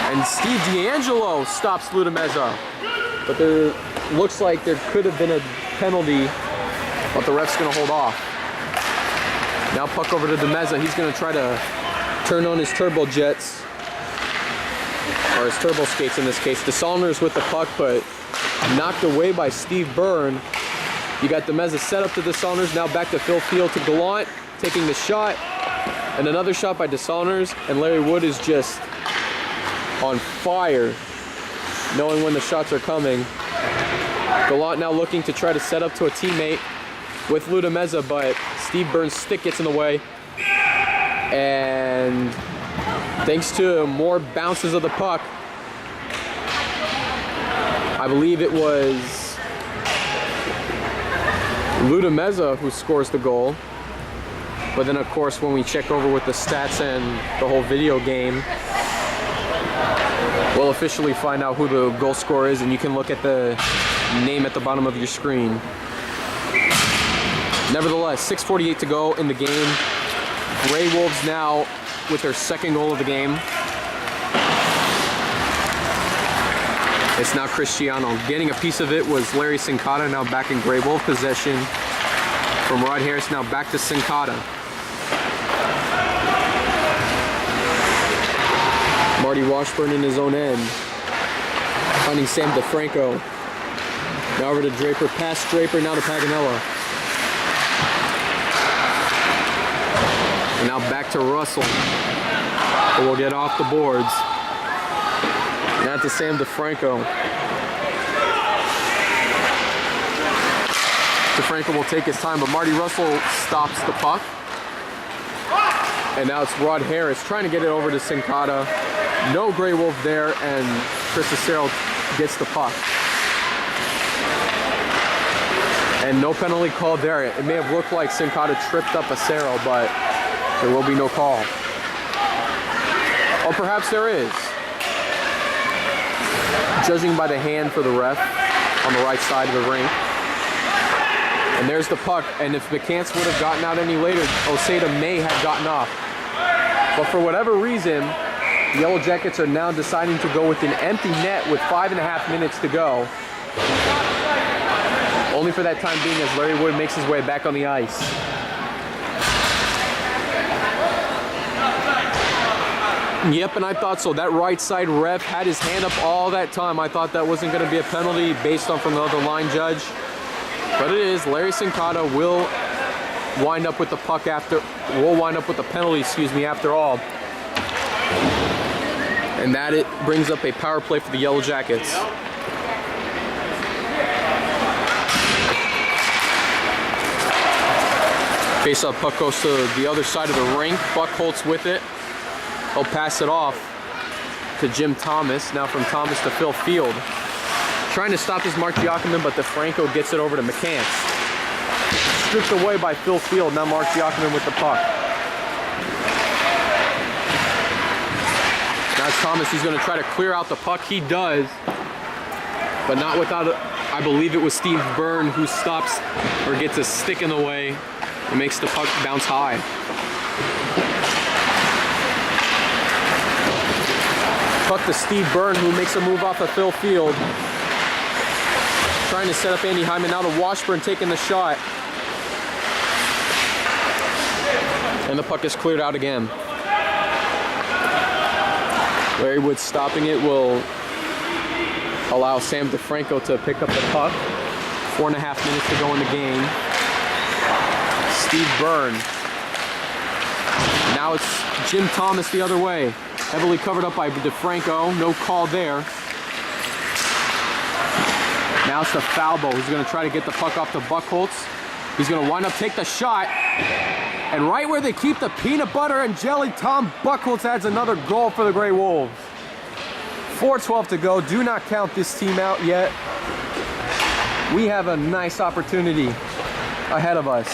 And Steve D'Angelo stops Lou DeMeza. But there looks like there could have been a penalty, but the ref's going to hold off. Now puck over to DeMeza. He's going to try to turn on his turbo jets, or his turbo skates in this case. DeSaunders with the puck, but knocked away by Steve Byrne. You got DeMeza set up to DeSaunders. Now back to Phil Field to Gallant, taking the shot. And another shot by DeSaunders, and Larry Wood is just on fire, knowing when the shots are coming. Gallant now looking to try to set up to a teammate with Lou DeMeza, but Steve Byrne's stick gets in the way. And thanks to more bounces of the puck, I believe it was Lou DeMeza who scores the goal. But then, of course, when we check over with the stats and the whole video game, we'll officially find out who the goal scorer is, and you can look at the name at the bottom of your screen. Nevertheless, 6:48 to go in the game. Grey Wolves now with their second goal of the game. It's now Cristiano. Getting a piece of it was Larry Sincata, now back in Gray Wolf possession. From Rod Harris, now back to Sincata. Marty Washburn in his own end. Finding Sam DeFranco. Now over to Draper, past Draper, now to Paganella. And now back to Russell. Who will get off the boards. Now to Sam DeFranco. DeFranco will take his time, but Marty Russell stops the puck. And now it's Rod Harris trying to get it over to Sincata. No Gray Wolf there, and Chris Acero gets the puck. And no penalty called there. It may have looked like Sincata tripped up Acero, but there will be no call. Or perhaps there is. Judging by the hand for the ref on the right side of the rink. And there's the puck, and if McCants would have gotten out any later, Osada may have gotten off. But for whatever reason, the Yellow Jackets are now deciding to go with an empty net with 5.5 minutes to go. Only for that time being as Larry Wood makes his way back on the ice. Yep, and I thought so. That right side ref had his hand up all that time. I thought that wasn't going to be a penalty based on from the other line judge. But it is. Larry Sincata will wind up with the puck after, will wind up with the penalty, after all. And that it brings up a power play for the Yellow Jackets. Face-off puck goes to the other side of the rink. Buckholz with it. He'll pass it off to Jim Thomas. Now from Thomas to Phil Field. Trying to stop his Mark Giacomin, but DeFranco gets it over to McCants. Stripped away by Phil Field. Now Mark Giacomin with the puck. Now it's Thomas. He's going to try to clear out the puck. He does. But not without, I believe it was Steve Byrne who stops or gets a stick in the way and makes the puck bounce high. Puck to Steve Byrne, who makes a move off of Phil Field. Trying to set up Andy Hyman. Now to Washburn taking the shot. And the puck is cleared out again. Larry Wood stopping it will allow Sam DeFranco to pick up the puck. 4.5 minutes to go in the game. Steve Byrne. Now it's Jim Thomas the other way. Heavily covered up by DeFranco. No call there. Now it's to Falbo, who's going to try to get the puck off to Buckholz. He's going to wind up, take the shot. And right where they keep the peanut butter and jelly, Tom Buckholz adds another goal for the Gray Wolves. 4:12 to go. Do not count this team out yet. We have a nice opportunity ahead of us.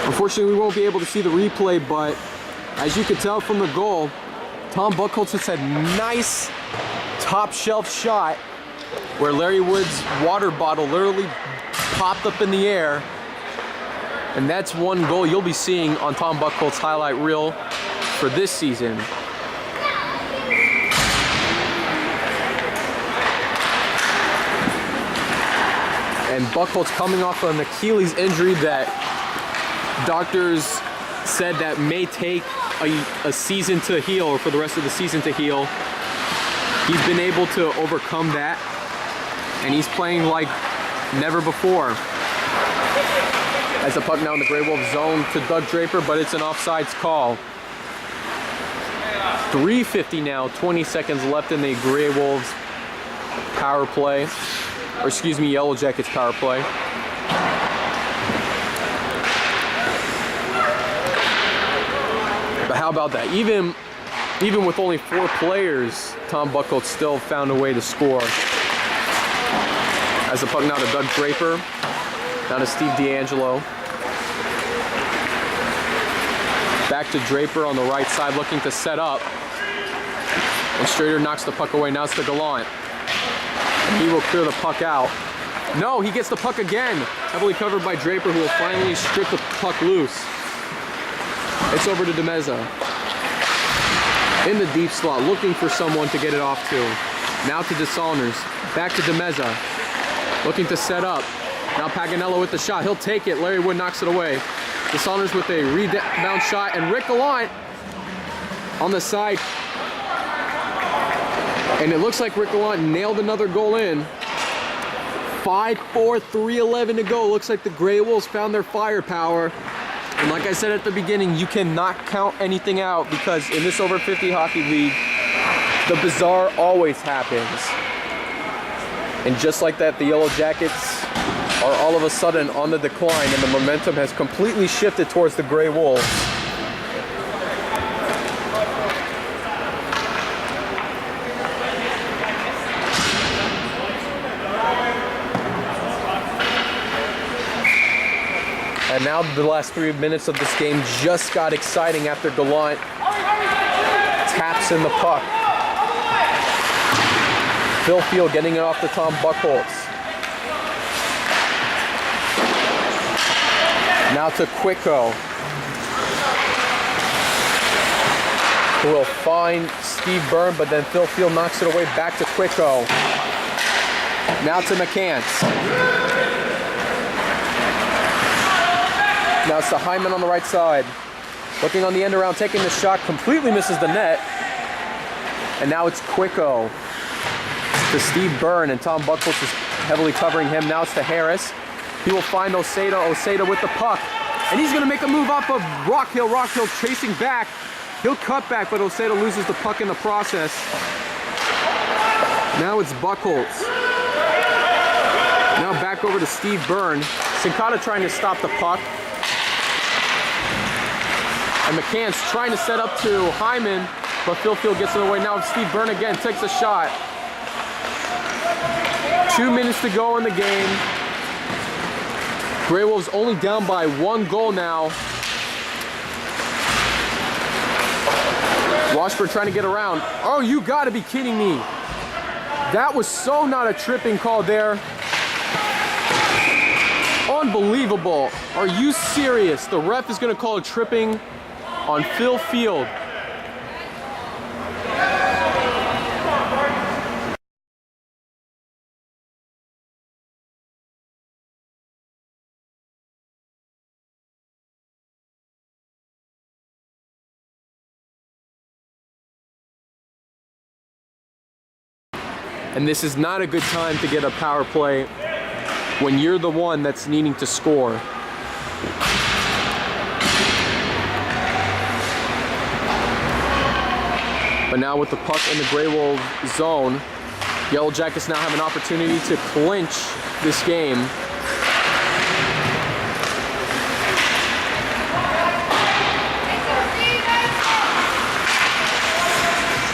Unfortunately, we won't be able to see the replay, but as you can tell from the goal, Tom Buckholz has had nice top shelf shot where Larry Wood's water bottle literally popped up in the air. And that's one goal you'll be seeing on Tom Buckholz's highlight reel for this season. And Buckholz coming off an Achilles injury that doctors said that may take a season to heal, or for the rest of the season to heal. He's been able to overcome that, and he's playing like never before. As the puck now in the Gray Wolf zone to Doug Draper, but it's an offsides call. 3:50 now, 20 seconds left in the Gray Wolves power play, or excuse me, Yellow Jackets power play. But how about that? Even with only 4 players, Tom Buckholz still found a way to score. As the puck now to Doug Draper, now to Steve D'Angelo. Back to Draper on the right side, looking to set up. And Strader knocks the puck away. Now it's to Gallant. And he will clear the puck out. No, he gets the puck again. Heavily covered by Draper, who will finally strip the puck loose. It's over to DeMeza. In the deep slot, looking for someone to get it off to. Now to DeSaunders. Back to DeMeza. Looking to set up. Now Paganello with the shot. He'll take it. Larry Wood knocks it away. DeSaunders with a rebound shot. And Rick Gallant on the side. And it looks like Rick Gallant nailed another goal in. 5-4, 3:11 to go. Looks like the Grey Wolves found their firepower. And like I said at the beginning, you cannot count anything out because in this over 50 hockey league, the bizarre always happens. And just like that, the Yellow Jackets are all of a sudden on the decline and the momentum has completely shifted towards the Grey Wolves. And now the last 3 minutes of this game just got exciting after Gallant taps in the puck. Phil Field getting it off to Tom Buchholz. Now to Quicko, who will find Steve Byrne, but then Phil Field knocks it away back to Quicko. Now to McCants. Now it's to Hyman on the right side. Looking on the end around, taking the shot, completely misses the net. And now it's Quicko to Steve Byrne, and Tom Buchholz is heavily covering him. Now it's to Harris. He will find Osada. Osada with the puck. And he's going to make a move off of Rockhill. Rockhill chasing back. He'll cut back, but Osada loses the puck in the process. Now it's Buchholz. Now back over to Steve Byrne. Sincata trying to stop the puck. And McCants trying to set up to Hyman, but Phil Field gets in the way. Now Steve Byrne again takes a shot. 2 minutes to go in the game. Grey Wolves only down by 1 goal now. Washburn trying to get around. Oh, you gotta be kidding me. That was so not a tripping call there. Unbelievable. Are you serious? The ref is gonna call a tripping on Phil Field. And this is not a good time to get a power play when you're the one that's needing to score. But now with the puck in the Grey Wolf zone, Yellow Jackets now have an opportunity to clinch this game.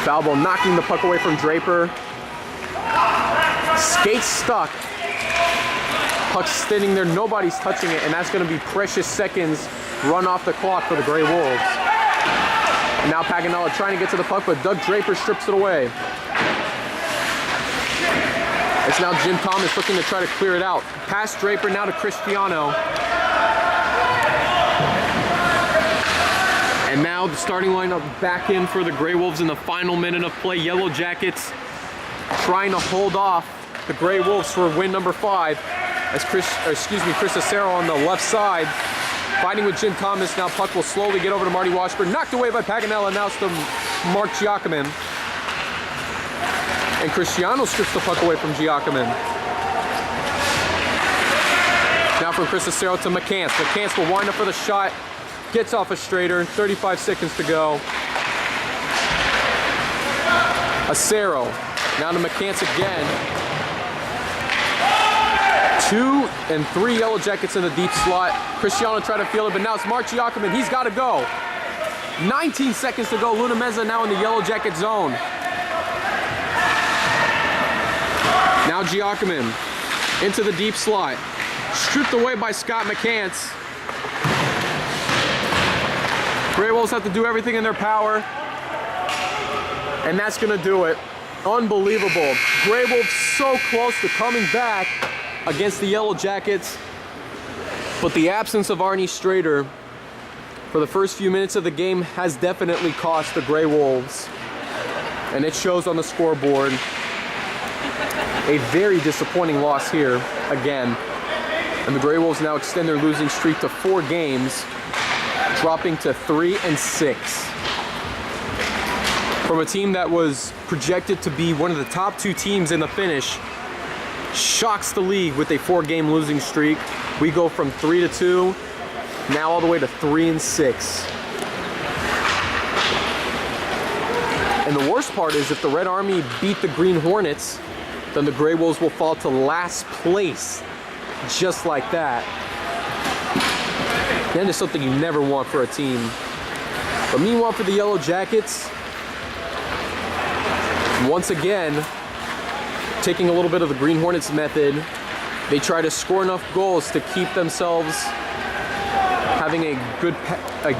Foul ball knocking the puck away from Draper. Skate stuck. Puck sitting there, nobody's touching it, and that's going to be precious seconds run off the clock for the Grey Wolves. And now Paganella trying to get to the puck, but Doug Draper strips it away. It's now Jim Thomas looking to try to clear it out. Past Draper, now to Cristiano. And now the starting lineup back in for the Grey Wolves in the final minute of play. Yellow Jackets trying to hold off the Grey Wolves for win number 5. As Chris Acero on the left side, fighting with Jim Thomas. Now puck will slowly get over to Marty Washburn. Knocked away by Paganella. Now it's to Mark Giacomin. And Cristiano strips the puck away from Giacomin. Now from Chris Acero to McCants. McCants will wind up for the shot. Gets off a straighter. 35 seconds to go. Acero. Now to McCants again. 2 and 3 Yellow Jackets in the deep slot. Cristiano tried to field it, but now it's Mark Giacomin. He's got to go. 19 seconds to go. Luna Meza now in the Yellow Jacket zone. Now Giacomin into the deep slot. Stripped away by Scott McCants. Grey Wolves have to do everything in their power. And that's going to do it. Unbelievable. Grey Wolves so close to coming back against the Yellow Jackets, but the absence of Arnie Strader for the first few minutes of the game has definitely cost the Grey Wolves, and it shows on the scoreboard. A very disappointing loss here again. And the Grey Wolves now extend their losing streak to 4 games, dropping to 3-6. From a team that was projected to be one of the top 2 teams in the finish, shocks the league with a 4-game losing streak. We go from 3-2, now all the way to 3-6. And the worst part is if the Red Army beat the Green Hornets, then the Grey Wolves will fall to last place, just like that. That is something you never want for a team. But meanwhile, for the Yellow Jackets, once again, taking a little bit of the Green Hornets method, they try to score enough goals to keep themselves having a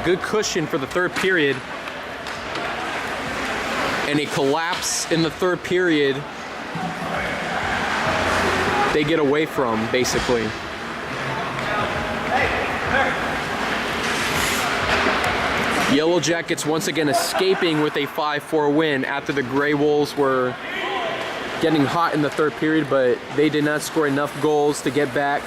good cushion for the third period. And a collapse in the third period, they get away from, basically. Yellow Jackets once again escaping with a 5-4 win after the Grey Wolves were getting hot in the third period, but they did not score enough goals to get back.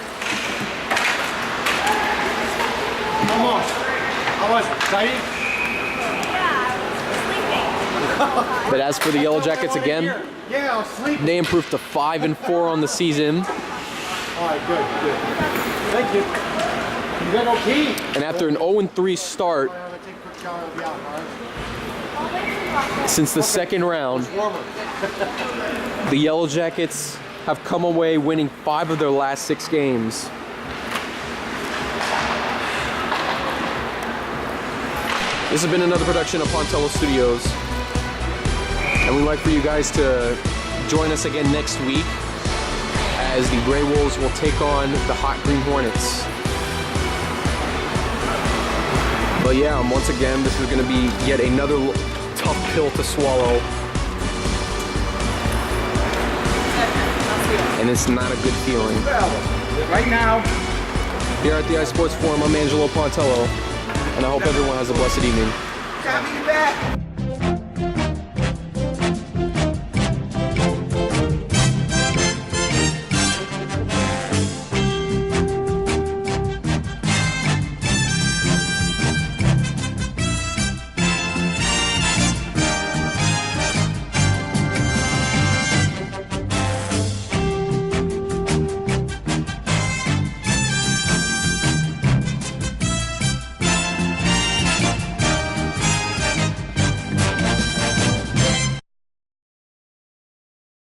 Almost. How was it? Exciting? Yeah, But as for the Yellow Jackets again, Yeah, I was sleeping. they improved to 5-4 on the season. All right, good. Thank you. You got okay? And after an 0-3 start I'm gonna take a quick shower and be out, all right? since the second round, Warmer. the Yellow Jackets have come away winning 5 of their last 6 games. This has been another production of Pontello Studios. And we'd like for you guys to join us again next week as the Grey Wolves will take on the hot Green Hornets. But yeah, once again, this is going to be yet another tough pill to swallow. And it's not a good feeling. Right now. Here at the iSports Forum, I'm Angelo Pontello, and I hope everyone has a blessed evening. Got me back.